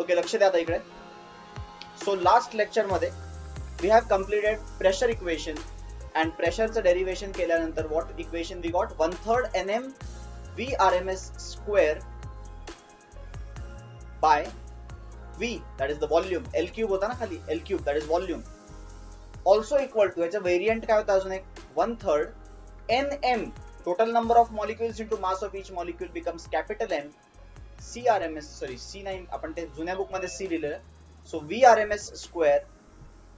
Okay, लक्ष द्या आता इकडे. सो लास्ट लेक्चर मध्ये we have completed pressure equation and प्रेशरचं डेरिव्हेशन केल्यानंतर what equation we got 1/3 nm VRMS square by V, that is the volume. L cube होता ना खाली, L cube, that is volume. Also equal to, याचा variant काय होता अजून एक, 1/3 nm, total number of molecules into mass of each molecule becomes capital M, CRMS, sorry C नाही, आपण ते जुन्या बुक मध्ये C लिहिलेलं. So VRMS square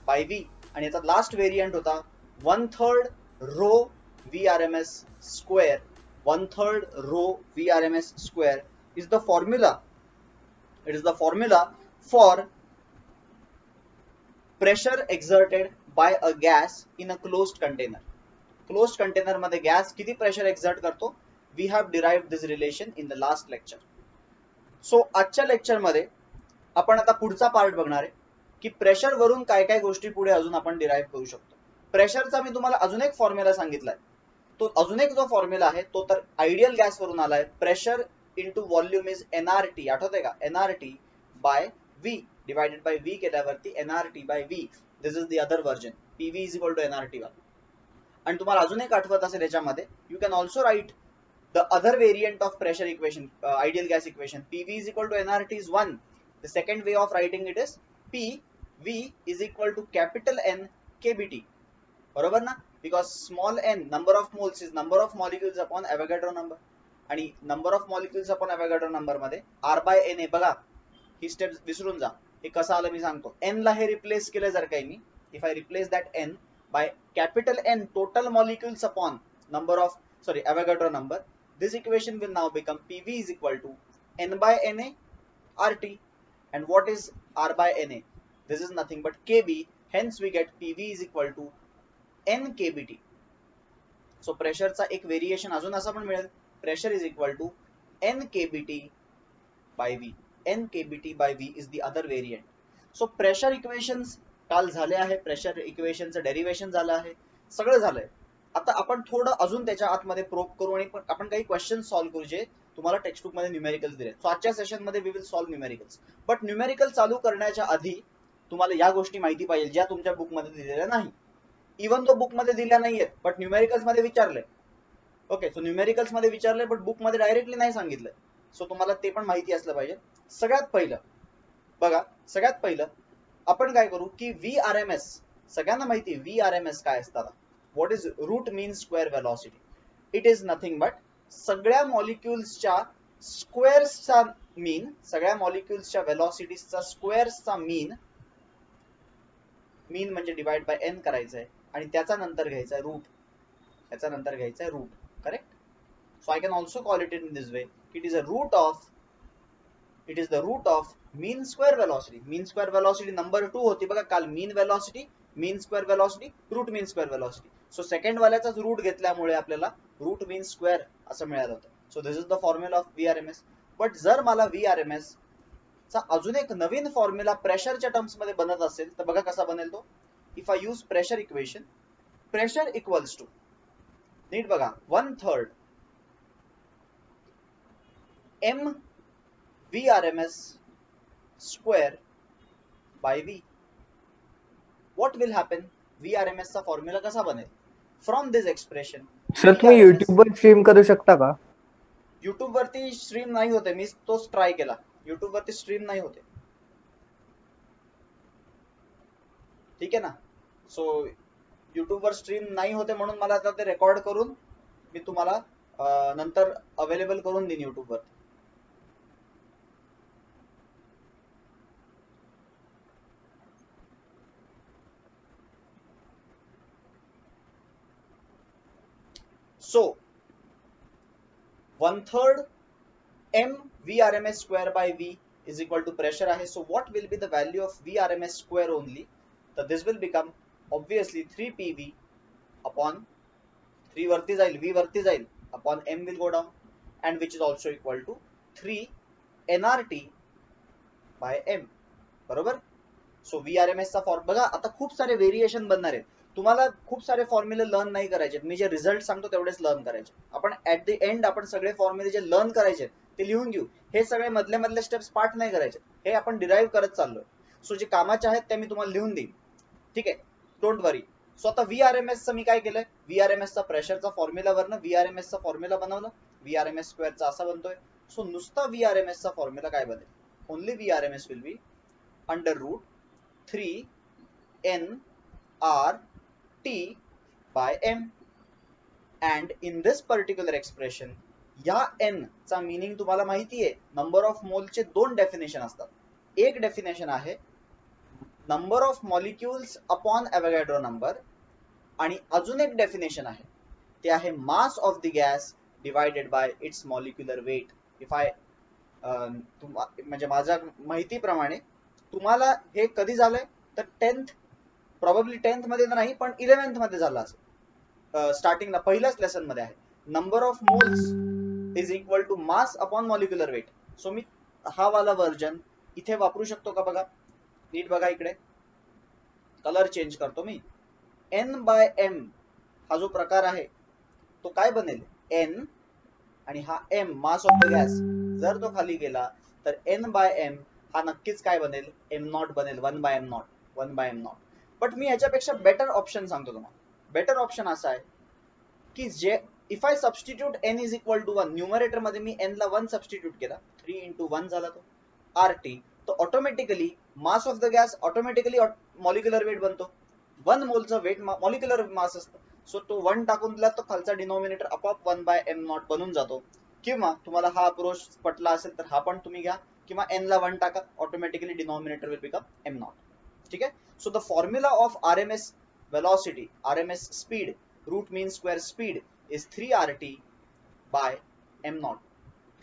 by V, आणि याचा लास्ट variant होता 1/3 rho VRMS square. 1/3 rho VRMS square is the formula. It is the formula for pressure exerted by a gas in a closed container. Closed container मध्ये gas किती pressure exert करतो? We have derived this relation in the last lecture. So आजच्या lecture मध्ये आपण आता पुढचा part बघणार आहे की प्रेशर वरून काय काय गोष्टी पुढे अजून आपण डिराइव्ह करू शकतो. प्रेशरचा मी तुम्हाला अजून एक फॉर्म्युला सांगितलाय. तो अजून एक जो फॉर्म्युला आहे तो तर आयडियल गॅस वरून आलाय. Pressure into volume is NRT, आठवतंय का? NRT by V divided by V केल्यावरती NRT by V. This is the other version. PV is equal to NRT 1. आणि तुम्हाला अजून एक आठवत असेल याच्यामध्ये, you can also write the other variant of pressure equation, ideal gas equation. PV is equal to NRT is 1. The second way of writing it is PV is equal to capital N KBT. बरोबर ना? Because small n, number of moles, is number of molecules upon Avogadro number. आणि number of molecules upon Avogadro number मध्ये R by N आहे बघा. ही step विसरून जा. हे कसं आलं मी सांगतो. N ला हे रिप्लेस केलं जर काही मी, if I replace that N by capital N total molecules upon number of, sorry, Avogadro number, this equation will now become PV is equal to N by NA RT. And what is R by NA? This is nothing but KB. Hence we get PV is equal to N KBT. So pressure चा एक variation अजून असं पण मिळेल. Pressure is equal to N KBT by V. N KBT by V is the other variant. So pressure equations काल झाले आहे. Pressure इक्वेशनचं derivation झालं आहे, सगळं झालंय. आता आपण थोडं अजून त्याच्या आतमध्ये प्रोब करू आणि आपण काही क्वेश्चन सॉल्व्ह करू जे तुम्हाला टेक्स्टबुक मध्ये न्यूमेरिकल्स दिले. सो आजच्या सेशन मध्ये we will solve numericals. But numerical चालू करण्याच्या आधी तुम्हाला या गोष्टी माहिती पाहिजे ज्या तुमच्या बुक मध्ये दिलेल्या नाही. इव्हन तो बुक मध्ये दिल्या नाहीयेत बट न्यूमेरिकल्स मध्ये विचारले. ओके, सो न्यूमेरिकल्स मध्ये विचारले बट बुक मध्ये डायरेक्टली नाही सांगितलं. सो तुम्हाला ते पण माहिती असलं पाहिजे. सगळ्यात पहिलं बघा, सगळ्यात पहिलं आपण काय करू की VRMS, सगळ्यांना माहिती आहे VRMS काय असतात. What is root mean square velocity? It is nothing but सगळ्या मॉलिक्युल्सच्या स्क्वेअर्सचा मीन, सगळ्या मॉलिक्युल्सच्या वेलॉसिटीजचा स्क्वेअर्सचा मीन. मीन म्हणजे डिवाइड बाय n करायचं आहे आणि त्याचा नंतर घ्यायचा आहे रूट. त्याचा नंतर घ्यायचा आहे root. Correct? So I can also call it in this way. It is a root of, it is the root of mean square velocity. Mean square velocity number 2 होती बघा काल. mean velocity, mean square velocity, root mean square velocity. So second वाल्याचाच root घेतल्यामुळे आपल्याला root mean square असं मिळालं होतं. So this is the formula of VRMS. but जर मला VRMS चा अजून एक नवीन फॉर्म्युला प्रेशरच्या टर्म्स मध्ये बनत असेल तर बघा कसा बनेल तो. If I use pressure equation, pressure equals to, नीट बघा, 1/3 M VRMS square by V. What will happen? VRMS चा फॉर्म्युला कसा बनेल? From this expression. सर तुम्ही YouTube वर स्ट्रीम करू शकता का? YouTube वरती स्ट्रीम नाही होते. मी तोच ट्राय केला. YouTube वरती स्ट्रीम नाही होते. ठीक आहे ना? सो YouTube वर स्ट्रीम नाही होते म्हणून मला आता ते रेकॉर्ड करून मी तुम्हाला नंतर अवेलेबल करून देईन YouTube वर. So 1/3 M VRMS square by V is equal to pressure आहे. So what will be the value of VRMS square only? So this will become obviously 3 PV upon 3 वरती जाईल, V वरती जाईल, upon M will go down, and which is also equal to 3 NRT by M. बरोबर? So VRMS चा form बघा. आता खूप सारे व्हेरिएशन बनणार आहेत. तुम्हाला खूप सारे फॉर्म्युले लर्न नाही करायचे. मी जे रिझल्ट सांगतो तेवढेच लर्न करायचे. आपण ऍट द एंड आपण सगळे फॉर्म्युले जे लर्न करायचे ते लिहून घेऊ. हे सगळे मधले मधले स्टेप्स पाठ नाही करायचे, हे आपण डिराईव्ह करत चाललोय. सो जे कामाचे आहेत ते मी तुम्हाला लिहून देईन, ठीक आहे, डोंट वरी. सो आता VRMS चं मी काय केलंय, VRMS चा प्रेशरचा फॉर्म्युलावरनं VRMS चा फॉर्म्युला बनवलं. VRMS स्क्वेअरचा असा बनतोय. सो नुसता VRMS चा फॉर्म्युला काय बनेल, only VRMS will be under root 3 nRT by m. and in this particular expression या n चा मीनिंग तुम्हाला माहिती आहे, नंबर ऑफ मोलचे दोन डेफिनेशन असतात. एक डेफिनेशन आहे number of molecules upon Avogadro number, आणि अजून एक डेफिनेशन आहे ते आहे mass of the gas divided by its molecular weight. If I म्हणजे माझ्या माहितीप्रमाणे तुम्हाला हे कधी झालंय तर 10th प्रॉबेबली 10th मध्ये तर नाही पण 11th मध्ये झालं असेल. स्टार्टिंगला पहिल्याच लेसन मध्ये आहे number of moles is equal to mass upon molecular weight. So मी हा वाला वर्जन इथे वापरू शकतो का बघा, नीट बघा इकडे, कलर चेंज करतो मी. N/m हा जो प्रकार आहे तो काय बनेल, N आणि हा M mass of the gas, जर तो खाली गेला तर N/m हा नक्कीच काय बनेल, m0 बनेल, 1/m0. बट मी ह्याच्यापेक्षा बेटर ऑप्शन सांगतो तुम्हाला. बेटर ऑप्शन असा आहे की जे if I substitute n is equal to 1, numerator मध्ये मी n ला 1 सबस्टिट्यूट केला, 3 into 1 झाला तो RT, तो automatically mass of the gas automatically molecular weight बनतो. 1 मोलचं वेट मॉलिक्युलर मास असतं. सो तो 1 टाकून दिला तो खालचा डिनॉमिनेटर आपोआप 1/m0 बनून जातो. किंवा तुम्हाला हा अप्रोच पटला असेल तर हा पण तुम्ही घ्या, किंवा n ला 1 टाका, automatically denominator will become m0. ठीक आहे. So the formula of RMS velocity, RMS speed, root mean square speed is 3RT by m0.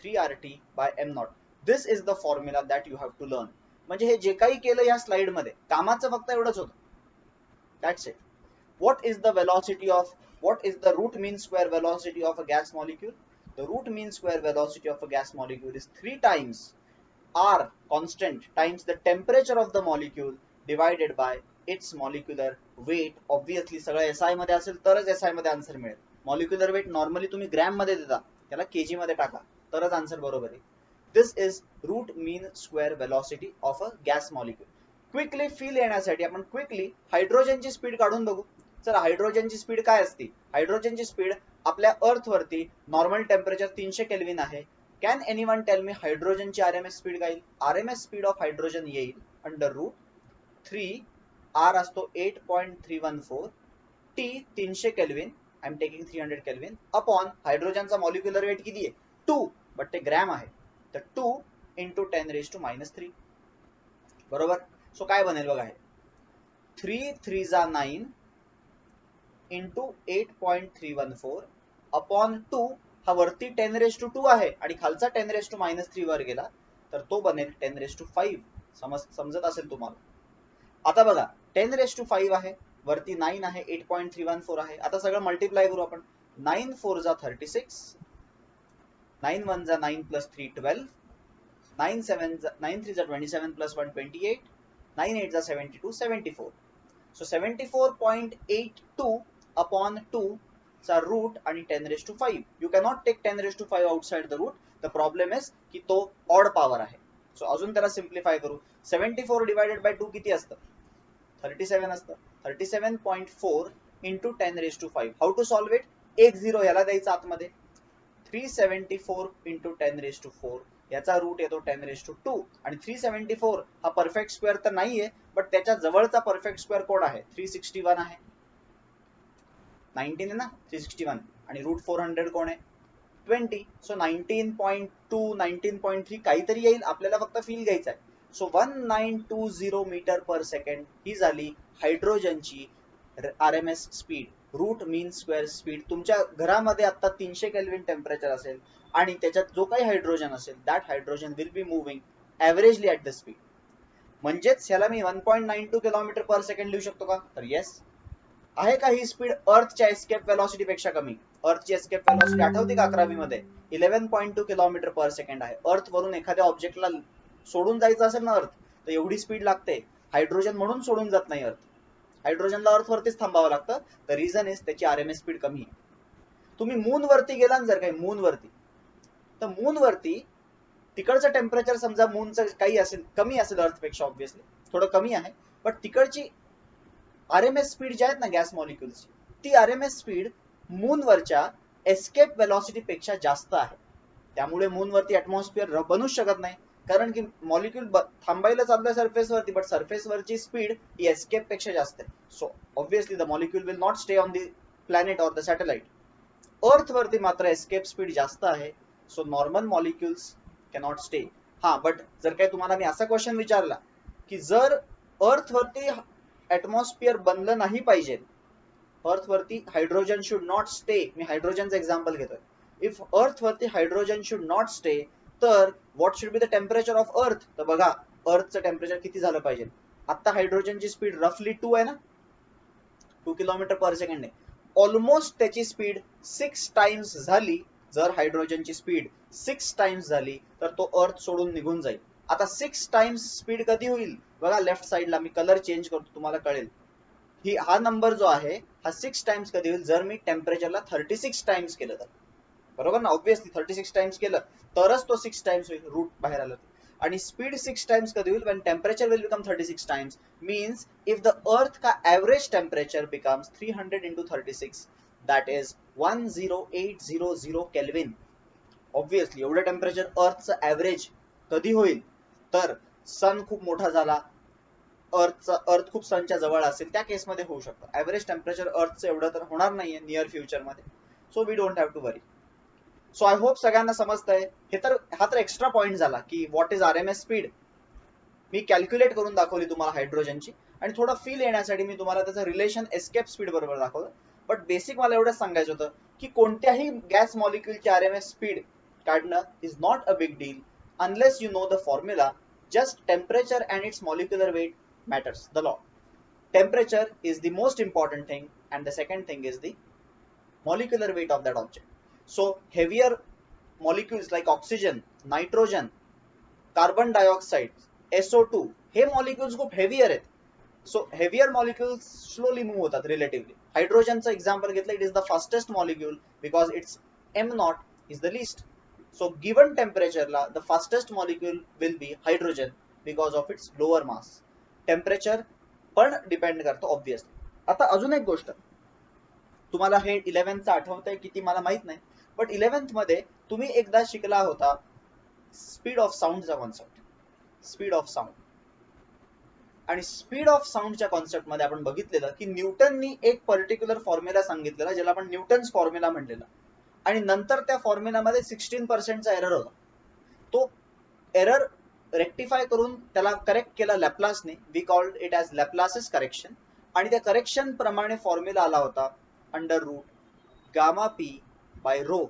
3RT by m0. This is the formula that you have to learn. म्हणजे हे जे काही केलं या slide मध्ये कामाचं फक्त एवढंच होतं. That's it. What is the velocity of, what is the root mean square velocity of a gas molecule? The root mean square velocity of a gas molecule is 3 times R constant times the temperature of the molecule divided by its molecular weight. Obviously सगळं SI मध्ये असेल तरच SI मध्ये answer मिळेल. Molecular weight normally तुम्ही gram मध्ये देता, त्याला केजी मध्ये टाका तरच आन्सर बरोबर आहे. This is root mean square velocity of a gas molecule. Quickly feel येण्यासाठी आपण क्विकली हायड्रोजनची स्पीड काढून बघू. सर हायड्रोजनची स्पीड काय असते, हायड्रोजनची स्पीड आपल्या अर्थ वरती नॉर्मल टेम्परेचर 300 केल्विन आहे. कॅन एनीवन टेल मी हायड्रोजनची RMS स्पीड काय येईल, RMS स्पीड ऑफ हायड्रोजन येईल अंडर रूट 3 R असतो 8.314, T 300 kelvin, I am taking 300 kelvin, upon हायड्रोजनचा मॉलिक्युलर वेट किती आहे 2, बट ते ग्रॅम आहे तर 2 into 10⁻³ बरोबर. सो काय बनेल बघा, हे 3 3 9 into 8.314 अपॉन 2, हा वरती 10⁻² आहे आणि खालचा 10⁻³ वर गेला तर तो बनेल 10⁻5. समजत असेल तुम्हाला. आता बघा 10⁻5 आहे, वरती 9 आहे, 8.314 आहे. आता सगळं मल्टिप्लाय करू आपण. 9 4 जा 36, 9 1 जा 9 plus 3 12, 9 3 जा 27 plus 1 28, 9 8 जा 72 74. So 74.82 upon 2 चा रूट आणि 10⁻5. You cannot take 10⁻5 outside the root. The problem is की तो ऑड पॉवर आहे. सो अजून त्याला सिम्प्लिफाय करू. 74 डिवायडेड बाय 2 किती असतं, 37 असतं. 37.4 into 10⁻5. How to solve it, 1 0 याला द्यायचं आतमध्ये. 374 into 10⁻4 याचा रूट येतो 10⁻2 आणि 374 हा परफेक्ट स्क्वेअर तर नाहीये, बट त्याच्या जवळचा परफेक्ट स्क्वेअर कोड आहे 361 आहे. 19 आहे ना 361, आणि रूट 400 कोण आहे 20. सो 19.2 19.3 काहीतरी येईल, आपल्याला फक्त फील घ्यायचा आहे. सो 1920 मीटर पर सेकंड ही झाली हायड्रोजनची RMS speed, route mean square speed. तुमच्या घरामध्ये आता 300 केल्विन टेम्परेचर असेल आणि त्याच्यात जो काही हायड्रोजन असेल that hydrogen will be moving averagely at the speed. म्हणजेच ह्याला मी 1.92 किलोमीटर पर सेकंड लिहू शकतो का, तर येस. आहे का ही स्पीड अर्थच्या एस्केप वेलॉसिटी पेक्षा कमी. अर्थची एस्केप वेलॉसिटी आठवते का 11वी मध्ये 11.2 किलोमीटर पर सेकंड आहे. अर्थ वरून एखाद्या ऑब्जेक्टला सोडून जायचं असेल ना अर्थ, तर एवढी स्पीड लागते. हायड्रोजन म्हणून सोडून जात नाही अर्थ, हायड्रोजनला अर्थ वरतीच थांबावं लागतं. द रिझन इज त्याची RMS स्पीड कमी आहे. तुम्ही मून वरती गेला जर काही मून वरती, तर मून वरती तिकडचं टेम्परेचर समजा मूनचं काही असेल, कमी असेल अर्थपेक्षा, ऑब्व्हियसली थोडं कमी आहे, बट तिकडची आरएमएस स्पीड जी आहेत ना गॅस मॉलिक्युल्सची, ती आरएमएस स्पीड मूनवरच्या एस्केप वेलॉसिटी पेक्षा जास्त आहे. त्यामुळे मूनवरती ऍटमॉस्फिअर बनूच शकत नाही, कारण की मॉलिक्युल थांबायला चाललंय सरफेसवरती, बट सरफेसवरची स्पीड ही एस्केप पेक्षा जास्त आहे. So obviously the molecule will not stay on the planet or the satellite. अर्थ वरती मात्र एस्केप स्पीड जास्त आहे, so normal molecules cannot stay. हा, बट जर काही तुम्हाला मी असा क्वेश्चन विचारला की जर अर्थ वरती ऍटमॉस्फिअर बनलं नाही पाहिजे, अर्थ वरती हायड्रोजन शुड नॉट स्टे, मी हायड्रोजनचं एक्झाम्पल घेतोय, इफ अर्थ वरती हायड्रोजन शुड नॉट स्टे, तर what should be the temperature of earth. तर बघा अर्थचं टेम्परेचर किती झालं पाहिजे. आता हायड्रोजनची स्पीड रफली 2 आहे ना, 2 किलोमीटर पर सेकंड आहे. ऑलमोस्ट त्याची स्पीड 6 टाइम्स झाली. जर हायड्रोजनची स्पीड 6 टाइम्स झाली तर तो अर्थ सोडून निघून जाईल. आता 6 टाइम्स स्पीड कधी होईल बघा, लेफ्ट साइडला मी कलर चेंज करतो तुम्हाला कळेल. हा नंबर जो आहे हा 6 टाइम्स कधी होईल, जर मी टेम्परेचरला 36 टाइम्स केलं तर, बरोबर ना. ऑब्व्हियसली 36 टाइम्स केलं तरच तो 6 टाइम्स होईल, रूट बाहेर आलं. आणि स्पीड 6 टाइम्स कधी होईल, when temperature will become 36 times, means if the earth का average temperature becomes 300 into 36, that is 10800 Kelvin. Obviously एवढं टेम्परेचर अर्थचं ऍव्हरेज कधी होईल, तर सन खूप मोठा झाला, अर्थ खूप सनच्या जवळ असेल, त्या केसमध्ये होऊ शकतं. ऍव्हरेज टेम्परेचर अर्थचं एवढं तर होणार नाहीये नियर फ्युचरमध्ये, so we don't have to worry. So I hope सगळ्यांना समजतंय. हा तर एक्स्ट्रा पॉइंट झाला की व्हॉट इज आरएमएस स्पीड. मी कॅल्क्युलेट करून दाखवली तुम्हाला हायड्रोजनची, आणि थोडं फील येण्यासाठी मी तुम्हाला त्याचं रिलेशन एस्केप स्पीड बरोबर दाखवलं. बट बेसिक मला एवढंच सांगायचं होतं की कोणत्याही गॅस मॉलिक्युलची आरएमएस स्पीड काढणं is not a big deal unless you know the formula. Just temperature and its molecular weight matters. The law, temperature is the most important thing and the second thing is the molecular weight of that object. So heavier molecules like oxygen, nitrogen, carbon dioxide, SO2, हे molecules खूप heavier आहेत. So heavier molecules slowly move होतात relatively. हायड्रोजनचं example घेतलं, it is the fastest molecule because its m naught is the least. So given temperature ला the fastest molecule will be hydrogen because of its lower mass. Temperature पण depend करतो obviously. आता अजून एक गोष्ट, तुम्हाला हे 11th आठवतंय किती मला माहित नाही, बट 11th मध्ये तुम्ही एकदा शिकला होता स्पीड ऑफ साऊंडचा कॉन्सेप्ट. स्पीड ऑफ साऊंड, आणि स्पीड ऑफ साऊंडच्या कॉन्सेप्ट मध्ये आपण बघितलेलं की न्यूटननी एक पर्टिक्युलर फॉर्म्युला सांगितलेला, ज्याला आपण न्यूटन्स फॉर्म्युला म्हटलेला, आणि नंतर त्या फॉर्म्युलामध्ये 16% एरर होता. तो एरर रेक्टिफाय करून त्याला करेक्ट केला लॅप्लासने. We called it as Laplace's correction. आणि त्या करेक्शन प्रमाणे फॉर्म्युला आला होता under root gamma P by rho.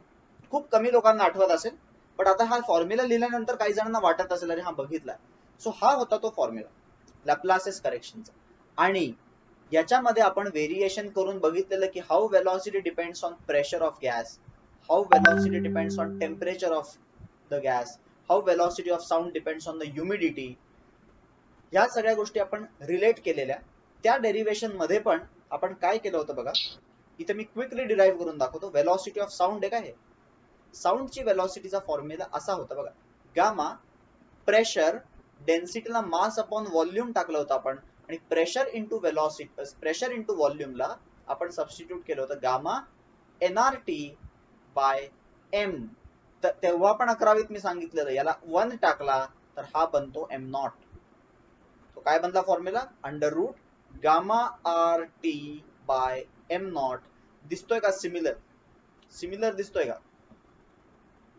खूप कमी लोकांना आठवत असेल, बट आता हा फॉर्म्युला लिहिल्यानंतर काही जणांना वाटत असेल अरे हा बघितला. सो हा होता तो फॉर्म्युला लॅप्लासेस करेक्शनचा. आणि याच्यामध्ये आपण व्हेरिएशन करून बघितलेलं की how velocity depends on pressure of gas, how velocity depends on temperature of the gas, how velocity of sound depends on the humidity. ह्या सगळ्या गोष्टी आपण रिलेट केलेल्या. त्या डेरिव्हेशन मध्ये पण आपण काय केलं होतं बघा, इथे मी क्विकली डिराईव्ह करून दाखवतो. वेलॉसिटी ऑफ साऊंड आहे का, हे साऊंडची वेलॉसिटीचा फॉर्म्युला असा होता बघा, गामा प्रेशर डेन्सिटीला मास अपॉन व्हॉल्यूम टाकलं होतं आपण, आणि pressure into velocity, pressure into व्हॉल्यूमला आपण सबस्टिट्यूट केलं होतं गामा एनआरटी बाय एम. तेव्हा पण 11वीत मी सांगितलेलं, याला 1 टाकला तर हा बनतो एम नॉट. तो काय बनला formula, under root gamma R T by M naught. दिसतोय का सिमिलर, सिमिलर दिसतोय का.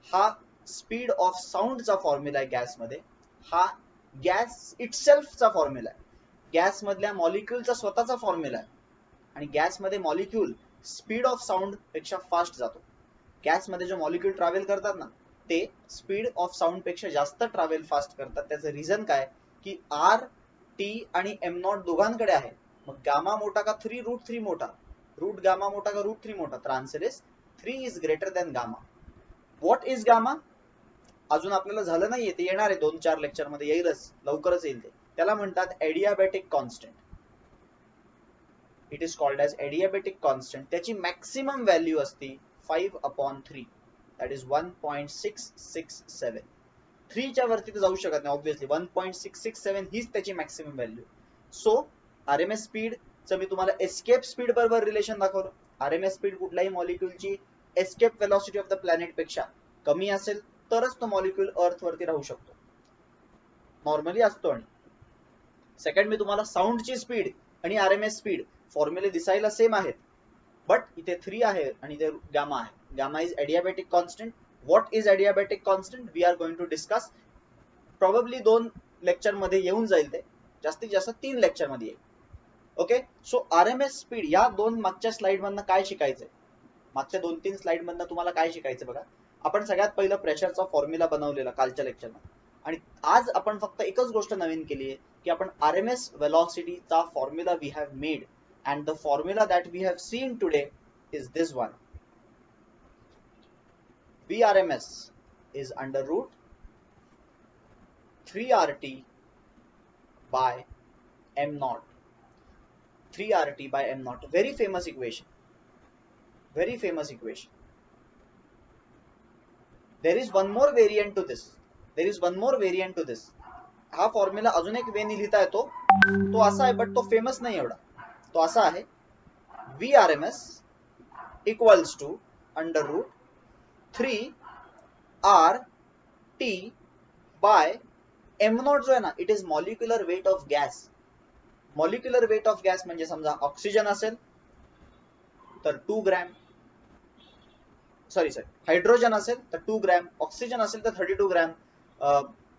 हा स्पीड ऑफ साऊंडचा फॉर्म्युला आहे गॅसमध्ये. हा गॅस इटसेल्फचा फॉर्म्युला आहे, गॅस मधल्या मॉलिक्युलचा स्वतःचा फॉर्म्युला आहे. आणि गॅसमध्ये मॉलिक्युल स्पीड ऑफ साऊंड पेक्षा फास्ट जातो. गॅसमध्ये जो मॉलिक्युल ट्रॅव्हल करतात ना, ते स्पीड ऑफ साऊंड पेक्षा जास्त ट्रॅव्हल फास्ट करतात. त्याचं रिझन काय की आर टी आणि एम नॉट दोघांकडे आहे. मग गामा मोठा का 3√3 मोठा, रूट गामा मोठा का √3 मोठा, तर answer is 3 is greater than gamma. What is gamma अजून आपल्याला झालं नाहीये, ते येणार आहे 2-4 लेक्चर मध्ये, येईलच, लवकरच येईल ते. त्याला म्हणतात adiabatic constant. It is called as adiabatic constant. त्याची मॅक्सिमम व्हॅल्यू असते 5/3, दॅट इज 1.667. 3च्या वरती तर जाऊ शकत नाही ऑब्व्हियसली. 1.667 हीच त्याची maximum value. So RMS speed च मी तुम्हाला एस्केप स्पीड बरोबर रिलेशन दाखवलं. आरएमएस स्पीड कुठल्याही मॉलिक्युलची escape velocity of the planet पेक्षा कमी असेल तरच तो मॉलिक्युल अर्थ वरती राहू शकतो, नॉर्मली असतो. आणि सेकंड मी तुम्हाला साऊंडची स्पीड आणि आरएमएस स्पीड फॉर्म्युले दिसायला सेम आहेत, बट इथे 3 आहे आणि इथे गामा आहे. Gamma is adiabatic constant. What is adiabatic constant we are going to discuss. Probably 2 lecture मध्ये येऊन जाईल, ते जास्तीत जास्त 3 लेक्चर मध्ये येईल. ओके, सो आरएमएस स्पीड या 2 मागच्या स्लाइड मधनं काय शिकायचंय, मागच्या 2-3 स्लाइड मधनं तुम्हाला काय शिकायचं बघा. आपण सगळ्यात पहिलं प्रेशरचा फॉर्म्युला बनवलेला कालच्या लेक्चरमध्ये, आणि आज आपण फक्त एकच गोष्ट नवीन केली आहे की आपण आरएमएस वेलॉसिटीचा formula we have made, and the formula that we have seen today is this one. VRMS is under root 3RT by M naught. 3RT by M naught. Very famous equation. Very famous equation. There is one more variant to this. There is one more variant to this. हा formula अजून एक वे लिहिता येतो, तो असा आहे, but तो famous नाही एवढा. तो असा आहे, VRMS equals to under root 3RT by M naught जो आहे ना, it is molecular weight of gas. Molecular weight of gas म्हणजे समजा ऑक्सिजन असेल तर 2 ग्रॅम, सॉरी हायड्रोजन असेल तर 2 ग्रॅम, ऑक्सिजन असेल तर 32 ग्रॅम,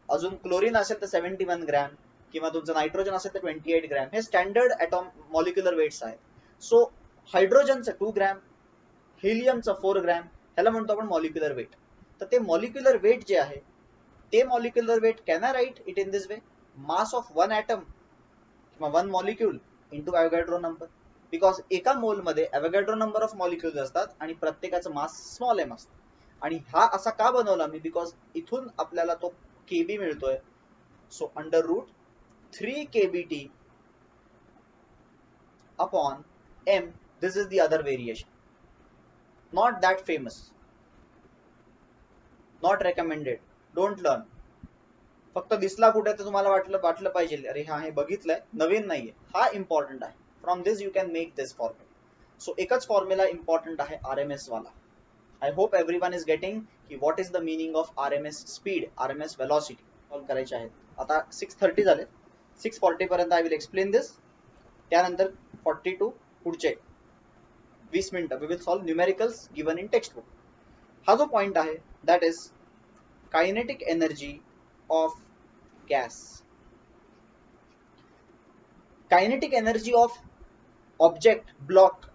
अजून क्लोरीन असेल तर 71 ग्रॅम, किंवा तुमचं नायट्रोजन असेल तर 28 ग्रॅम. हे स्टँडर्ड ॲटॉम मॉलिक्युलर वेट्स आहेत. सो हायड्रोजनचं 2 ग्रॅम, हिलियमचं 4 ग्रॅम, ह्याला म्हणतो आपण मॉलिक्युलर वेट. तर ते मॉलिक्युलर वेट जे आहे ते molecular weight can I write it in this way, mass of 1 atom किंवा 1 molecule into Avogadro number. Because एका मोल मध्ये ॲव्होगॅड्रो नंबर ऑफ मॉलिक्युल्स असतात आणि प्रत्येकाचं मास स्मॉल एम असतं. आणि हा असा का बनवला मी, बिकॉज इथून आपल्याला तो केबी मिळतोय. So under root 3 kBT upon m, this is the other variation. Not that famous, not recommended, don't learn. फक्त दिसला कुठे तर तुम्हाला वाटलं पाहिजे अरे हा हे बघितलंय, नवीन नाहीये. हा इम्पॉर्टंट आहे. From this you can make this formula. So एकच फॉर्म्युला इम्पॉर्टंट आहे आरएमएस वाला. I hope everyone is getting की what is the meaning of RMS speed, RMS velocity solve करायचे आहेत. आता 6:30 झाले, 6:40 पर्यंत आय विल एक्सप्लेन दिस. त्यानंतर 42 पुढचे 20 मिनिटं we will solve numericals given in textbook. हा जो पॉइंट आहे that is kinetic energy of gas. Kinetic energy of object block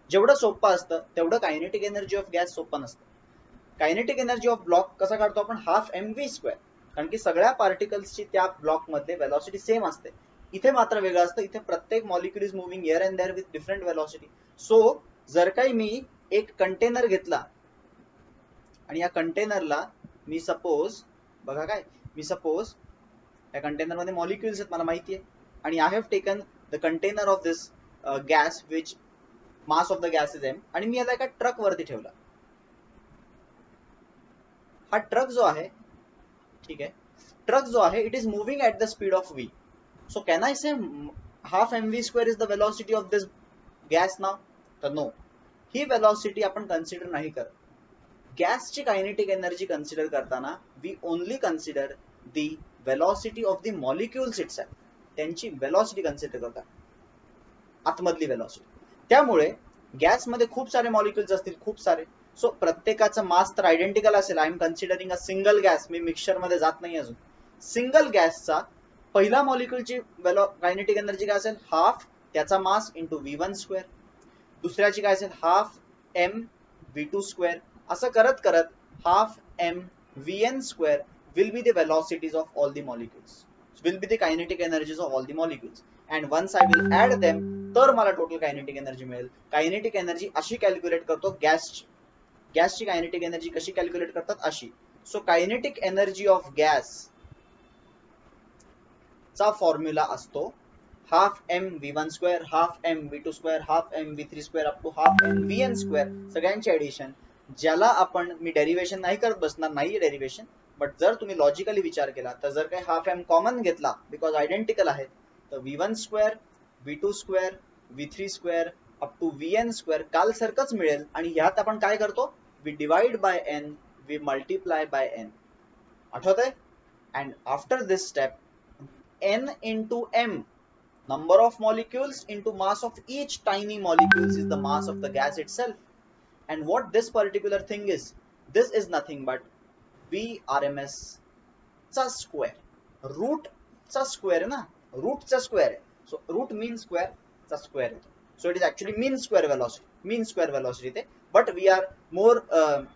जेवढं सोपं असतं तेवढं कायनेटिक एनर्जी ऑफ गॅस सोपं नसतं. कायनेटिक एनर्जी ऑफ ब्लॉक कसा काढतो आपण, 12 mv², कारण की सगळ्या पार्टिकल्सची त्या ब्लॉक मध्ये वेलॉसिटी सेम असते. इथे मात्र वेगळं असतं, इथे प्रत्येक molecule is moving here and there with different velocity. So जर काही मी एक कंटेनर घेतला आणि या कंटेनरला मी सपोज बघा काय, मी सपोज या कंटेनर मध्ये मॉलिक्युल्स आहेत मला माहिती आहे, आणि I have taken the container of this gas which mass of the gas is m, आणि मी याला एका ट्रक वरती ठेवला. हा ट्रक जो आहे, ठीक आहे, ट्रक जो आहे it is moving at the speed of v. So can I say 12 mv² is the velocity of this gas now? तर नो, ही वेलॉसिटी आपण कन्सिडर नाही करत. गॅसची कायनेटिक एनर्जी कन्सिडर करताना we only consider the velocity of the molecules itself. त्यांची velocity consider करतात, आतमधली वेलॉसिटी. त्यामुळे गॅसमध्ये खूप सारे मॉलिक्युल्स असतील, खूप सारे. सो प्रत्येकाचं मास तर आयडेंटिकल असेल. I am considering a single gas, मी मिक्सचर मध्ये जात नाही अजून. सिंगल गॅसचा पहिला मॉलिक्युलची कायनेटिक एनर्जी काय असेल, हाफ त्याचा मास इंटू v1². दुसऱ्याची काय असेल, हाफ m v2². असं करत करत half m vn² will be the velocities of all the molecules, will be the kinetic energies of all the molecules, and once I will add them तर मला total kinetic energy मिळेल. Kinetic energy अशी calculate करतो गॅसची. गॅसची kinetic energy कशी calculate करतात, अशी. So kinetic energy of gas चा फॉर्म्युला असतो half m v1², half m v2², half m v3² up to half m vn², सगळ्यांची ऍडिशन, ज्याला आपण, मी डेरिवेशन नाही करत बसणार, नाहीये डेरिवेशन, बट जर तुम्ही लॉजिकली विचार केला तर जर काही हाफ एम कॉमन घेतला बिकॉज आयडेंटिकल आहेत तर V1 square V2 square V3 square up to Vn square काल सारखंच मिळेल आणि ह्यात आपण काय करतो we divide by n we multiply by n आठवतंय and after this step n into m number of molecules into mass of each tiny molecules is the mass of the gas itself and what this particular thing is this is nothing but VRMS चा square root चा square ना root चा square so root mean square चा square so it is actually mean square velocity but we are more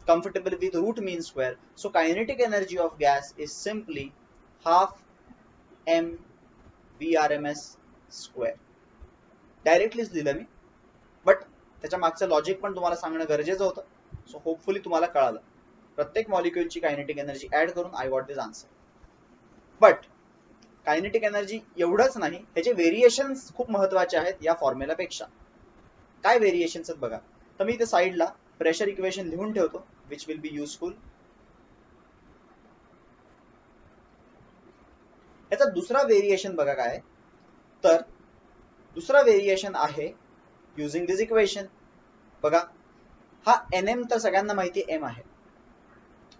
comfortable with root mean square so kinetic energy of gas is simply half m VRMS square डायरेक्टलीच लिहिलं me but त्याच्या मागचं logic पण तुम्हाला सांगणं गरजेचं होतं so hopefully तुम्हाला कळालं प्रत्येक मॉलिक्युलची कायनेटिक एनर्जी ऍड करून I got this answer but kinetic energy एवढंच नाही ह्याचे व्हेरिएशन्स खूप महत्वाचे आहेत या फॉर्म्युलापेक्षा काय व्हेरिएशन्स आहेत बघा तर मी इथे साईडला प्रेशर इक्वेशन लिहून ठेवतो विच विल बी युजफुल याचा दुसरा व्हेरिएशन बघा काय तर दुसरा व्हेरिएशन आहे युजिंग दिस इक्वेशन बघा हा nm तर सगळ्यांना माहिती m आहे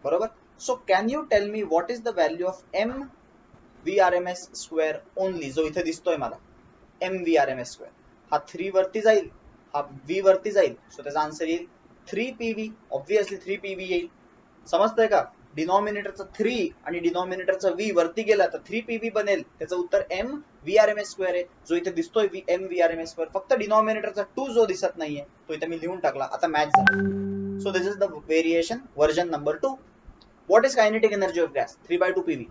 बरोबर so can you tell me what is the value of m VRMS square only जो इथे दिसतोय मला m VRMS स्क्वेअर हा 3 वरती जाईल हा v वरती जाईल सो त्याचा आन्सर येईल 3pv ऑब्वियसली 3pv येईल समजतंय का डिनॉमिनेटरचा 3 आणि डिनॉमिनेटरचा v वरती गेला तर 3pv बनेल त्याचं उत्तर m VRMS स्क्वेअर आहे जो इथे दिसतोय m VRMS स्क्वेअर फक्त डिनॉमिनेटरचा 2 जो दिसत नाहीये तो इथे मी लिहून टाकला आता मॅच झाला so this is the variation version number 2 what is kinetic energy of gas 3/2 pv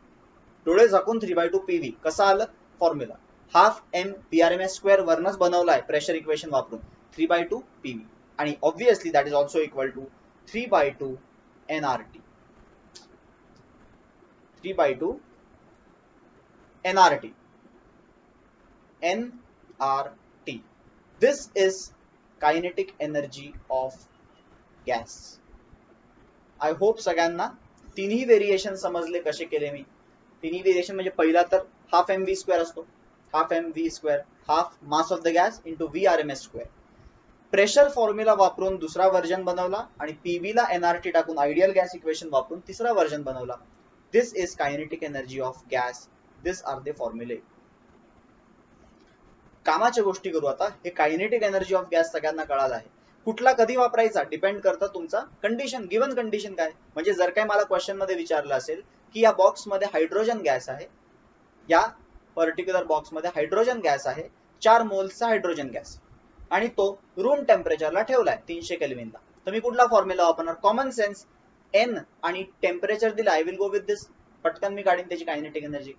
डोळे झाकून 3/2 pv कसं आलं formula half m VRMS square वरनच बनवलाय प्रेशर इक्वेशन वापरून 3/2 pv आणि obviously that is also equal to 3/2 nRT 3/2 nRT nRT this is kinetic energy of gas I hope सगळ्यांना तिन्ही व्हेरिएशन समजले कसे केले मी तिन्ही व्हेरिएशन म्हणजे पहिला तर हाफ एम व्ही स्क्वेअर असतो half m v square half mass of the gas into VRMS square pressure formula वापरून दुसरा व्हर्जन बनवला आणि पीव्ही ला एनआरटी टाकून आयडियल गॅस इक्वेशन वापरून तिसरा व्हर्जन बनवला this is kinetic energy of gas this are the फॉर्म्युले कामाच्या गोष्टी करू आता हे कायनेटिक एनर्जी ऑफ गॅस सगळ्यांना कळालं आहे कुठला कधी वापरायचा डिपेंड करतं तुमचा कंडिशन गिवन कंडिशन काय म्हणजे जर काय मला क्वेश्चन मध्ये विचारलं असेल की या बॉक्स मध्ये हायड्रोजन गॅस आहे या पर्टिक्युलर बॉक्स मध्ये हायड्रोजन गॅस आहे 4 मोल्सचा हायड्रोजन गॅस आणि तो रूम टेम्परेचरला ठेवलाय 300 केल्विनला तर मी कुठला फॉर्म्युला वापरणार कॉमन सेन्स n आणि टेम्परेचर दिला आय विल गो विथ दिस पटकन मी काढीन त्याची कायनेटिक एनर्जी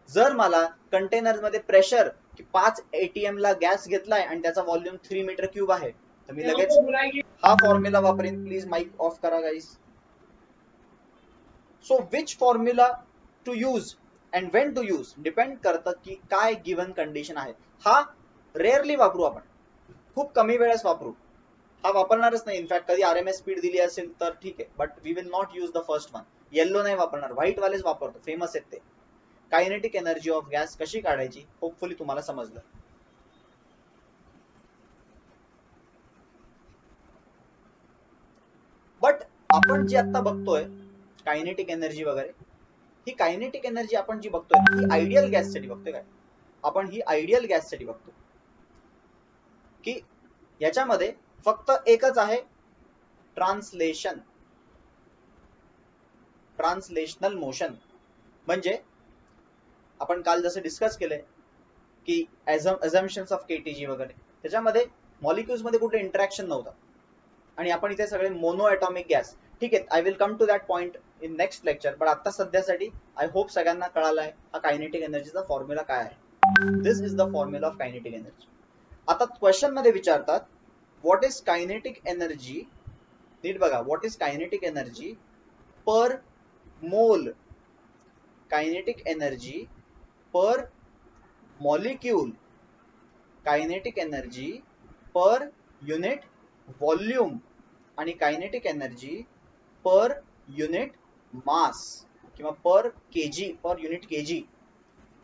जर मला कंटेनर मध्ये प्रेशर की 5 atm ला गॅस घेतलाय आणि त्याचा व्हॉल्यूम 3 मीटर क्यूब आहे तर मी लगेच हा फॉर्म्युला वापरेन प्लीज माइक ऑफ करा guys so which formula to use and when to use depend करतं की काय गिवन कंडिशन आहे हा रेअरली वापरू आपण खूप कमी वेळेस वापरू हा वापरणारच नाही इनफॅक्ट कधी RMS स्पीड दिली असेल तर ठीक आहे but we will not use the first one yellow नाही वापरणार व्हाईट वालेच वापरतो फेमस आहेत ते कायनेटिक एनर्जी ऑफ गॅस कशी काढायची होपफुली तुम्हाला समजलं बट आपण जी आता बघतोय कायनेटिक एनर्जी वगैरे ही कायनेटिक एनर्जी आपण जी बघतोय ही आयडियल गॅस साठी बघतोय काय आपण ही आयडियल गॅस साठी बघतो की याच्यामध्ये फक्त एकच आहे ट्रान्सलेशनल मोशन म्हणजे आपण काल जसं डिस्कस केलंय की अझम्पशन्स ऑफ केटीजी वगैरे त्याच्यामध्ये मॉलिक्युल्स मध्ये कुठे इंटरॅक्शन नव्हतं आणि आपण इथे सगळे मोनो ॲटॉमिक गॅस ठीक आहे I will come to that point in next lecture पण आता सध्यासाठी आय होप सगळ्यांना कळालं आहे हा कायनेटिक एनर्जीचा फॉर्म्युला काय आहे this is the formula of kinetic energy आता क्वेश्चन मध्ये विचारतात व्हॉट इज कायनेटिक एनर्जी नीट बघा what is kinetic energy per mole kinetic energy per molecule kinetic energy per unit volume आणि kinetic energy per unit mass किंवा per KG, per unit KG,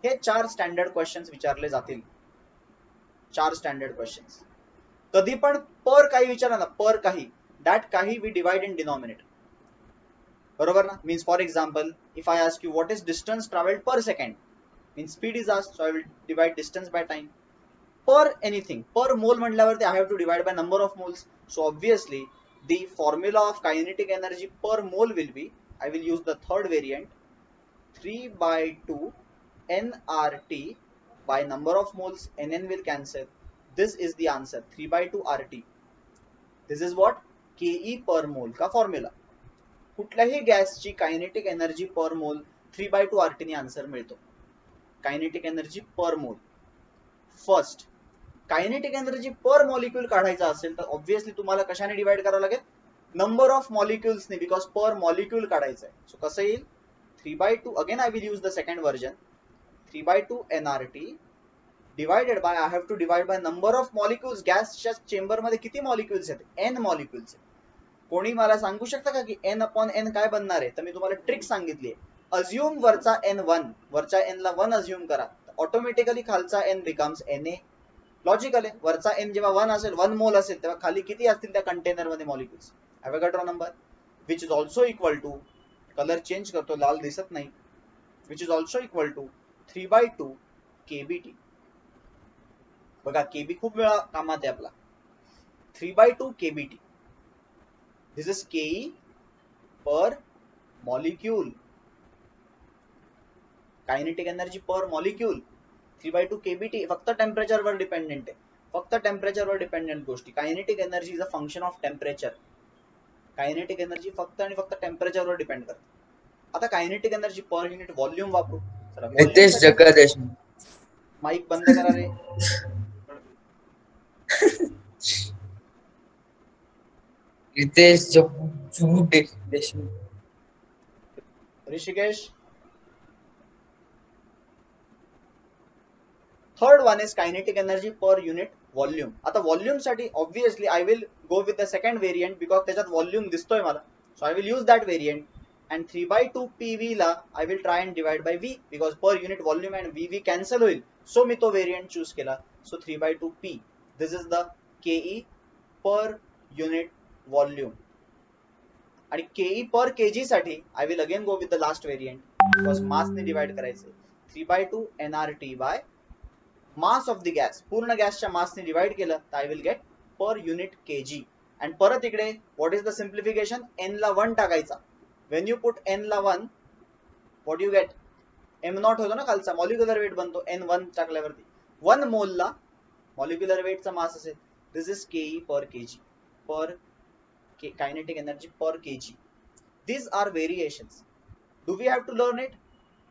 हे 4 standard questions विचारले जातील. 4 standard questions. कधी पण पर काही विचारलं ना, पर काही, दॅट काही वी डिवाइड इन डिनॉमिनेटर. बरोबर ना? Means for example, if I ask you what is distance travelled per second, means speed is asked, so I will divide distance by time. Per anything, per mole म्हटल्यावरती I have to divide by number of moles. So obviously the formula of kinetic energy per mole will be, I will use the third variant, 3 by 2 nRT by number of moles, nn will cancel. This is the answer, 3 by 2 RT. This is what? Ke per mole का formula. कुठल्याही गॅसची kinetic energy per मोल 3 by 2 RT ने answer मिळतो. Kinetic energy per mole. First, kinetic energy per molecule काढायचा असेल तर obviously तुम्हाला कशाने डिवाइड करावं लागेल? नंबर ऑफ मॉलिक्युल्सने, बिकॉज पर मॉलिक्यूल काढायचं आहे. सो कसं येईल? 3 by 2, again I will use the second version, 3 by 2 nRT divided by, I have to divide by number of molecules. गॅसच्या चेंबर मध्ये किती मॉलिक्युल्स आहेत? n molecules. कोणी मला सांगू शकता का की n अपॉन n काय बनणार आहे? तर मी तुम्हाला ट्रिक सांगितली आहे. अज्युम वरचा n1, वरच्या n ला 1 अज्युम करा, ऑटोमॅटिकली खालचा n बिकम्स na. लॉजिकल आहे. वरचा n जेव्हा 1 असेल, 1 मोल असेल, तेव्हा खाली किती असतील त्या कंटेनर मध्ये molecules? Avogadro number, which is also equal to, colour change करतो, लाल दिसत नाही, which is also equal to 3 by 2 kBT. बघा केबी खूप वेळा कामात आहे आपला. 3 by 2 kBT. This is Ke per molecule. Kinetic energy per molecule 3 by 2 kBT. फक्त टेम्परेचर वर डिपेंडेंट आहे, फक्त टेम्परेचर वर डिपेंडेंट गोष्टी. Kinetic energy is a function of temperature. Kinetic energy फक्त आणि फक्त टेम्परेचर वर डिपेंड करते. आता kinetic energy per unit volume वापरू. रितेश जगदेश, माईक बंद करा रे. Ritesh Deshmukh, Hrishikesh. Third one is kinetic energy per unit volume. आता व्हॉल्यूम साठी obviously I will go with the second variant, because त्याच्यात व्हॉल्यूम दिसतोय मला. So I will use that variant. And 3 by 2 PV ला I will try and divide by V, because per unit volume and V cancel होईल. So मी तो variant choose केला. So 3 by 2 P. This is the Ke per unit volume. आणि Ke per kg साठी I will again go with the last variant, because mass ने divide करायचं. 3 by 2 nRT by mass of the gas. पूर्ण गॅसच्या मासने divide केलं तर I will get per unit kg. And परत इकडे what is the simplification? n ला 1 टाकायचा. वेन यू पुट n ला 1, what you get? m naught होतो ना खालचा, मॉलिक्युलर वेट बनतो n 1 टाकल्यावरती. 1 मोल ला मॉलिक्युलर वेटचा मास असेल. This is Ke per kg, per kinetic energy per kg. These are variations. Do we have to learn it?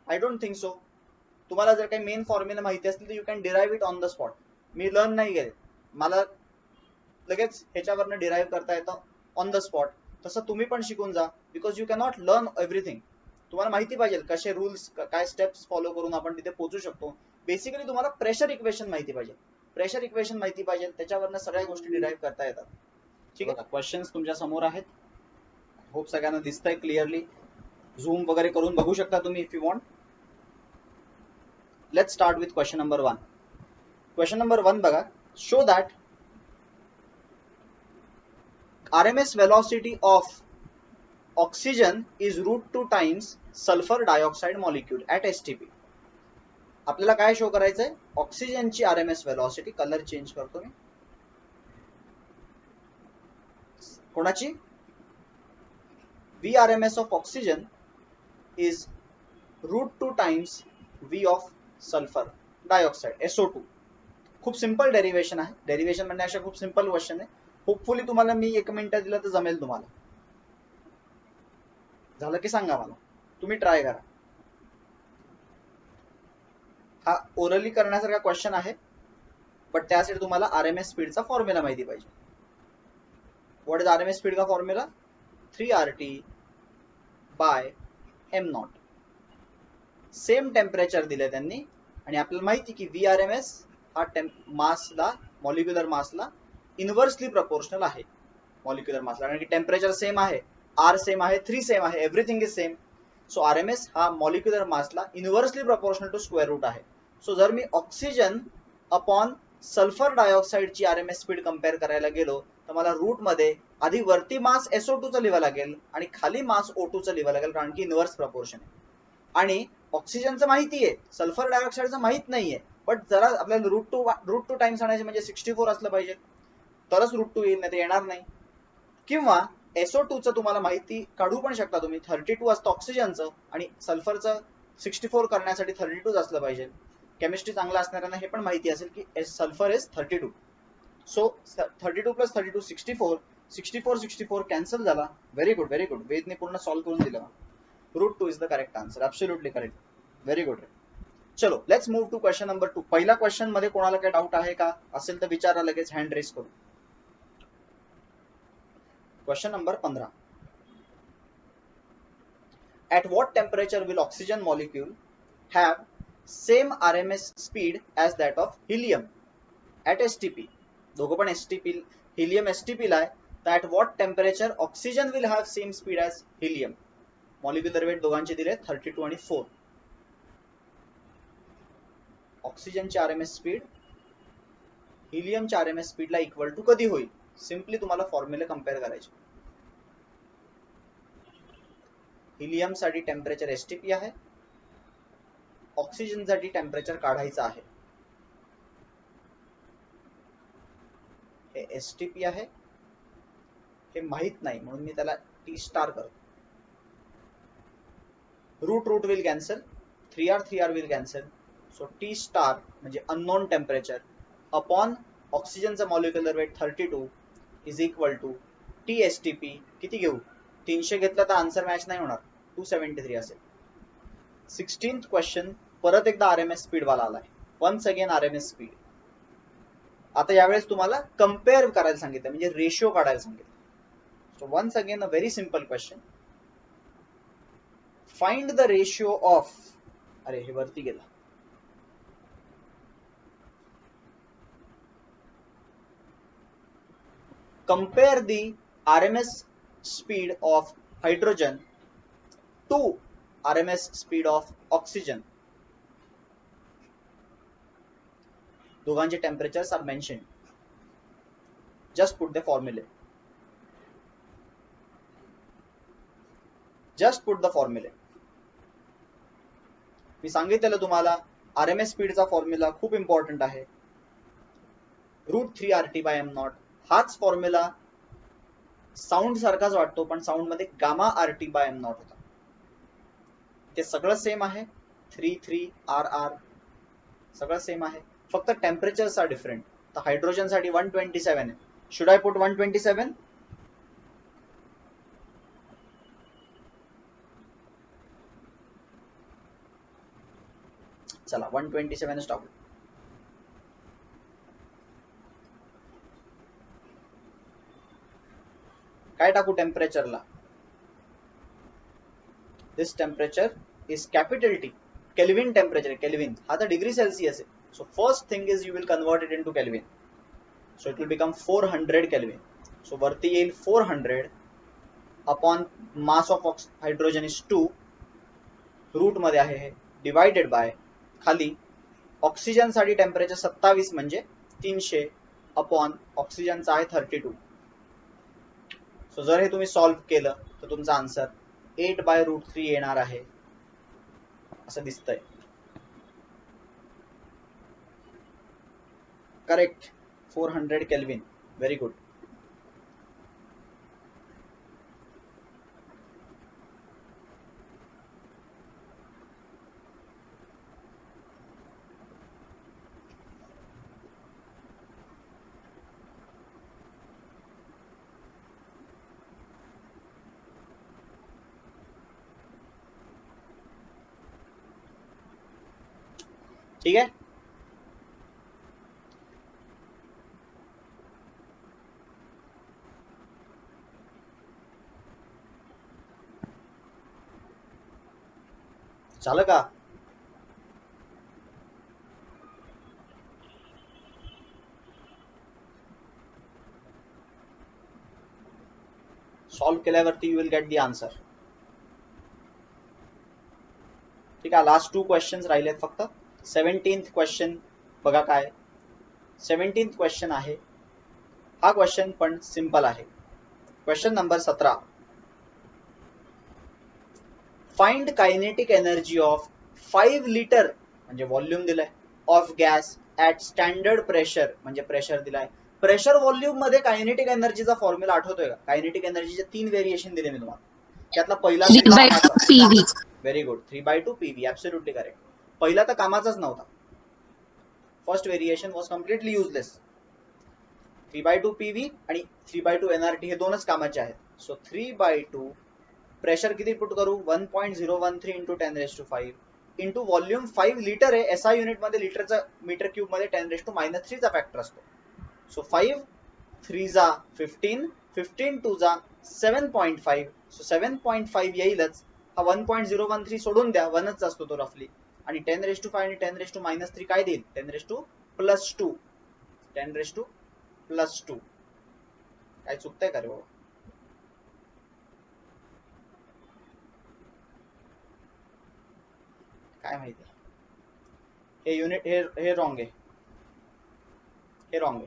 I don't think so. तुम्हाला जर काही मेन फॉर्म्युला माहिती असतील तर you can derive it on the spot. मी learn नाही केले, मला लगेच ह्याच्यावरनं डिराइव्ह करता येतं ऑन द स्पॉट. तसं तुम्ही पण शिकून जा, because you cannot learn everything. तुम्हाला माहिती पाहिजे कसे रूल्स, काय स्टेप्स फॉलो करून आपण तिथे पोहोचू शकतो. बेसिकली तुम्हाला प्रेशर इक्वेशन माहिती पाहिजे, प्रेशर इक्वेशन माहिती पाहिजे, त्याच्यावरनं सगळ्या गोष्टी डिराइव्ह करता येतात. ठीक आहे. क्वेश्चन्स तुमच्या समोर आहेत. होप सगळ्यांना दिसतंय क्लिअरली. झूम वगैरे करून बघू शकता तुम्ही if you want. Let's start with question number 1. Question number 1 बघा. Show that RMS velocity of oxygen is √2 times sulfur dioxide molecule at STP. आपल्याला काय शो करायचंय? ऑक्सिजनची RMS velocity. कलर चेंज करतो मी. कोणाची? VRMS of oxygen is √2 times V of sulphur dioxide SO2. खूप simple derivation आहे. Derivation म्हणण्यापेक्षा खूप सिंपल क्वेश्चन आहे. होपफुली तुम्हाला मी 1 मिनिट दिलं तर जमेल तुम्हाला. झालं की सांगा मला, तुम्ही ट्राय करा. हा ओरली करण्यासारखा क्वेश्चन आहे, बट त्यासाठी तुम्हाला RMS स्पीडचा फॉर्म्युला माहिती पाहिजे. व्हॉट इज RMS स्पीड का formula? 3RT by m0. Same temperature दिले त्यांनी आणि आपल्याला माहिती की VRMS हा मासला, मॉलिक्युलर मासला इनवर्सली प्रपोर्शनल आहे. मॉलिक्युलर मासला, कारण की टेम्परेचर सेम आहे, R सेम आहे, 3 सेम आहे, everything is same. So RMS हा मॉलिक्युलर मासला inversely proportional to square root आहे. सो जर मी ऑक्सिजन अपॉन सल्फर डायऑक्साइडची RMS स्पीड कंपेअर करायला गेलो तर मला रूट मध्ये आधी वरती मास SO2 चं लिहावं लागेल आणि खाली मास O2 चं लिहावं लागेल, कारण की इन्व्हर्स प्रपोर्शन आहे. आणि ऑक्सिजनचं माहिती आहे, सल्फर डायऑक्साइडचं माहित नाहीये, बट जरा आपल्याला रूट टू टाइम्स आणायचे म्हणजे 64 असलं पाहिजे तरच रूट 2 येईल, नाही तर येणार नाही. किंवा SO2 चं तुम्हाला माहिती काढू पण शकता तुम्ही, 32 असतं ऑक्सिजनचं आणि सल्फरचं 64 करण्यासाठी 32 असलं पाहिजे. केमिस्ट्री चांगला असणाऱ्यांना हे पण माहिती असेल की sulphur is 32. So 32 plus 32 64, 64 64 cancel झाला. व्हेरी गुड व्हेरी गुड, वेदने पूर्ण सॉल्व्ह करून दिलं. Root 2 is the correct answer, absolutely correct, very good. चलो let's move to question number 2. पहिल्या क्वेश्चन मध्ये कोणाला काही डाऊट आहे का? असेल तर विचारा लगेच हँड रेस करू. Question number 15. At what temperature will oxygen molecule have same RMS speed as that of helium at STP? दोघं पण STP, helium STP ला आहे, तर at what temperature oxygen will have same speed as helium? Molecular weight दोघांचे दिले 32 आणि 4. ऑक्सिजनची RMS speed हिलियमच्या RMS स्पीडला इक्वल टू कधी होईल? सिम्पली तुम्हाला फॉर्म्युला कंपेअर करायचे. हिलियम साठी टेम्परेचर STP आहे, ऑक्सिजन साठी टेम्परेचर काढायचं आहे. हे STP आहे, हे माहित नाही म्हणून मी त्याला T स्टार करतो. Root root will cancel, 3R will cancel. So T star म्हणजे अननोन टेम्परेचर अपॉन ऑक्सिजनचं molecular weight 32 is equal to T STP. किती घेऊ? 300 घेतलं तर आन्सर मॅच नाही होणार, 273 असेल. 16th क्वेश्चन परत एकदा RMS स्पीड वाला आलाय. Once again RMS speed. आता यावेळेस तुम्हाला कंपेअर करायला सांगितलं, म्हणजे रेशिओ काढायला सांगितलं. So once again a very simple question. Find the ratio of, अरे हे वरती गेला, compare the RMS speed of hydrogen to RMS speed of oxygen. दोघांचे temperatures are mentioned. Just put the formula. Just put the formula. मी सांगितलेलं तुम्हाला RMS स्पीडचा formula खूप important आहे. √3RT/m0. हाच फॉर्म्युला साऊंड सारखाच वाटतो, पण साऊंड मध्ये गामा RT/m0 होता. ते सगळं सेम आहे, 3 सगळं सेम आहे, फक्त टेम्परेचर्स आर डिफरंट. तर हायड्रोजन साठी 127 आहे. Should I put 127? चला 127 टाकू. काय टाकू टेम्परेचरला? This temperature is capital T. Kelvin temperature आहे, केल्विन. हा तर डिग्री सेल्सियस आहे. So first thing is you will convert it into kelvin. So it will become 400 kelvin. So वरती येईल 400 upon mass of hydrogen is 2, root मध्ये आहे हे, divided by खाली ऑक्सिजन साठी टेम्परेचर 27 म्हणजे 300 अपॉन ऑक्सिजनचा आहे 32. सो जर हे तुम्ही सॉल्व्ह केलं तर तुमचा आन्सर 8/√3 येणार आहे असं दिसतंय. Correct, 400 kelvin. Very good. ठीक है, झालं का? सॉल्व्ह केल्यावरती you will get the answer. ठीक आहे, लास्ट 2 क्वेश्चन्स राहिलेत फक्त. 17th क्वेश्चन बघा काय. 17th क्वेश्चन आहे, हा क्वेश्चन पण सिंपल आहे. Question number 17. Find kinetic energy of 5 litre म्हणजे व्हॉल्यूम दिलाय of gas at standard pressure म्हणजे प्रेशर दिलाय. प्रेशर व्हॉल्यूम मध्ये कायनेटिक एनर्जीचा फॉर्म्युला आठवतोय का? कायनेटिक एनर्जीचे 3 व्हेरिएशन दिले मी तुम्हाला. त्यातला पहिला कामाचा. Very good, 3/2 PV. Absolutely correct. पहिला तर कामाचाच नव्हता. First variation was completely useless. 3/2 PV आणि 3/2 NRT हे दोनच कामाचे आहेत. सो 3/2 प्रेशर किती पुट करू? 1.013 इंटू 10⁵ इंटू व्हॉल्यूम 5 लिटर आहे. SI युनिट मध्ये लिटरचा मीटर क्यूब मध्ये 10⁻³ चा फॅक्टर असतो. सो 5 3 जा 15, 15 2 जा 7.5. सो 7.5 येईलच. हा 1.013 सोडून द्या, 1च असतो तो रफली. आणि 10⁵ आणि 10⁻³ काय देईल? 10⁻². 10⁻². काय चुकतंय का रे बाबा? काय माहिती, हे युनिट हे रॉंग आहे. हे रॉंग आहे.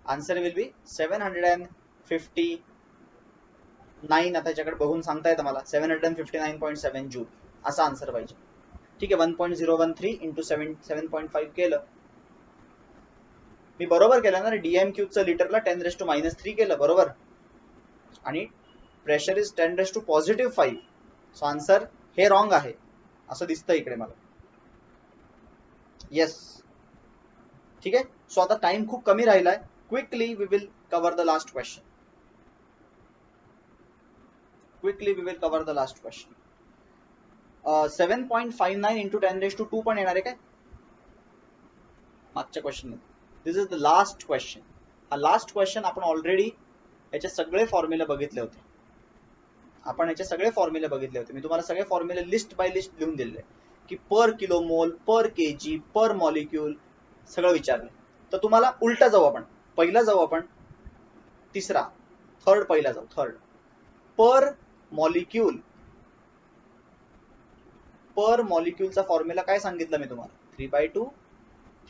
Answer will be 759. आता याच्याकडे बघून सांगता येतं मला. 759.7 जूल असा आन्सर पाहिजे. ठीक आहे, 1.013 इंटू 7.5 केलं. मी बरोबर केलं ना रे? DM क्यूबचं लिटरला 10⁻³ केलं बरोबर. आणि प्रेशर इज 10⁻⁵. सो आन्सर हे रॉंग आहे असं दिसतं इकडे मला. येस, ठीक आहे. सो आता टाइम खूप कमी राहिलाय. Quickly we will cover the last question. 7.59 into 10⁻² पण येणार आहे काय मागच्या क्वेश्चन मध्ये? This is the last question. हा लास्ट क्वेश्चन आपण ऑलरेडी याचे सगळे फॉर्म्युले बघितले होते. मी तुम्हाला सगळे फॉर्म्युले लिस्ट बाय लिस्ट लिहून दिले की पर किलो मोल, पर केजी, पर मॉलिक्यूल सगळं विचारलं. तर तुम्हाला उलटा जाऊ आपण. पहिला जाऊ आपण तिसरा, थर्ड पहिला जाऊ. थर्ड पर मॉलिक्यूलचा फॉर्म्युला काय सांगितलं मी तुम्हाला? 3/2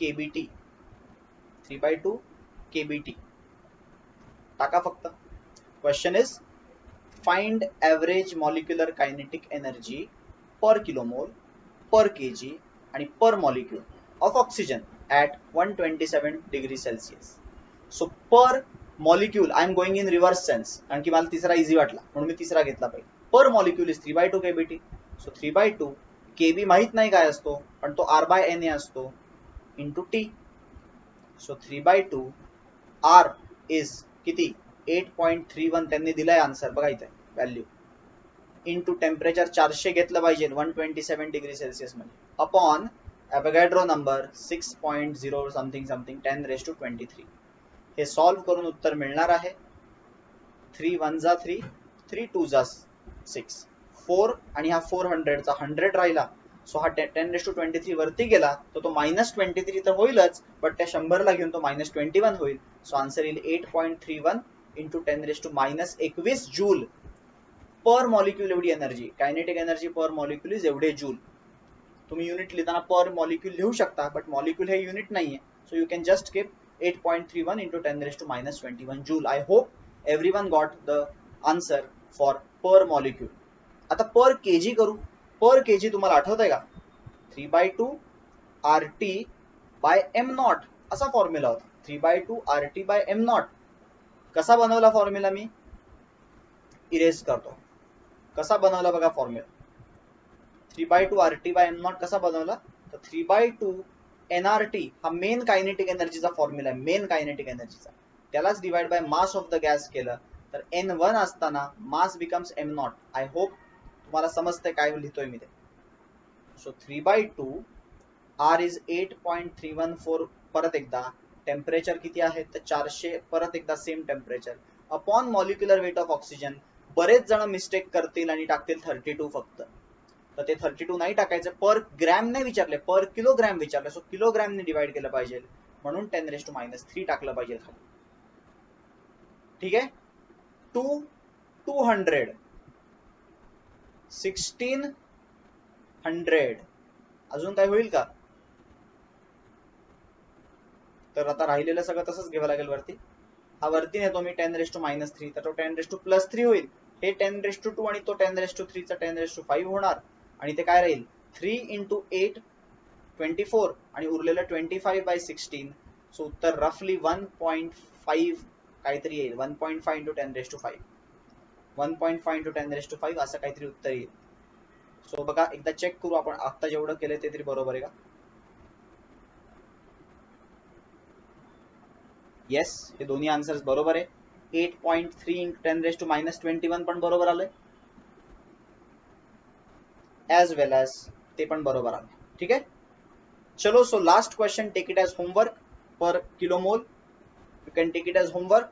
KBT. 3/2 KBT टाका फक्त. Question is find average molecular kinetic energy per kilomole, per KG आणि per molecule of oxygen at 127 degree Celsius. So per molecule I am going in reverse sense, कारण की मला तिसरा इझी वाटला म्हणून मी तिसरा घेतला पाहिजे. Per molecule is 3/2 KBT. So 3/2 KB माहित नाही काय असतो, पण तो R/NA असतो into T. So 3/2 R is किती? 8.31. त्यांनी दिलाय आन्सर बघा इथे व्हॅल्यू. इंटू टेम्परेचर 400 घेतलं पाहिजे 127 डिग्री सेल्सिअस मध्ये, अपॉन ॲव्होगॅड्रो नंबर 6.0 समथिंग 10⁻23. हे सॉल्व करून उत्तर मिळणार आहे 3 1 जा 3, 3 2 जा 6, 4 आणि हा 400चा 100 राहिला. सो हा 10⁻23 वरती गेला तर तो -23 तर होईलच, बट त्या 100ला घेऊन तो -21 होईल. सो आन्सर येईल 8.31 इंटू 10⁻21 जूल पर मॉलिक्यूल. एवढी energy, kinetic energy per molecule is एवढे जूल. तुम्ही युनिट लिहिताना पर मॉलिक्यूल लिहू शकता, बट मॉलिक्यूल हे युनिट नाहीये. So you can just keep 8.31 into 10⁻21 joule. I hope everyone got the answer for per molecule. आता पर KG करू. पर केजी तुम्हाला आठवत आहे का? 3/2 RT/m0 असा फॉर्म्युला होता. 3/2 RT/m0 कसा बनवला फॉर्म्युला? मी इरेज करतो. कसा बनवला बघा फॉर्म्युला. 3/2 RT/m0 कसा बनवला? तर 3/2 NRT हा मेन कायनेटिक एनर्जीचा फॉर्म्युला आहे. मेन कायनेटिक एनर्जीचा त्यालाच divide by mass of the gas केलं तर N1 असताना मास बिकम्स m0. आय होप तुम्हाला समजतंय काय लिहितोय मी ते. So 3/2 R is 8.314. परत एकदा टेम्परेचर किती आहे तर 400. परत एकदा same temperature upon molecular weight of oxygen. बरेच जण मिस्टेक करतील आणि टाकतील 32 फक्त. तर ते 32 नाही टाकायचं. पर ग्रॅम नाही विचारले, पर किलोग्रॅम विचारले. सो किलोग्रॅमने डिवाइड केलं पाहिजे म्हणून 10⁻³ टाकलं पाहिजे खाली. ठीक आहे. 200 1600 अजून काय होईल का? तर आता राहिलेलं सगळं तसंच घ्यावं लागेल वरती. हा वरती नेतो मी 10⁻³ तर तो 10⁻+3 होईल. हे 10⁻2 आणि तो 10⁻3 चा 10⁻5 होणार आणि ते काय राहील 3 × 8 24 आणि उरलेलं 25/16. सो उत्तर रफली 1.5 काहीतरी येईल. 1.5 × 10⁵. 1.5 × 10⁵ असं काहीतरी उत्तर येईल. सो बघा एकदा चेक करू आपण आता जेवढं केलं ते तरी बरोबर आहे का. येस, हे दोन्ही आन्सर्स बरोबर आहे. 8.3 × 10⁻21 पण बरोबर आलंय, ॲज वेल ॲज ते पण बरोबर आलंय. ठीक आहे, चलो. So last question, take it as homework per kilomole. You can take it as homework.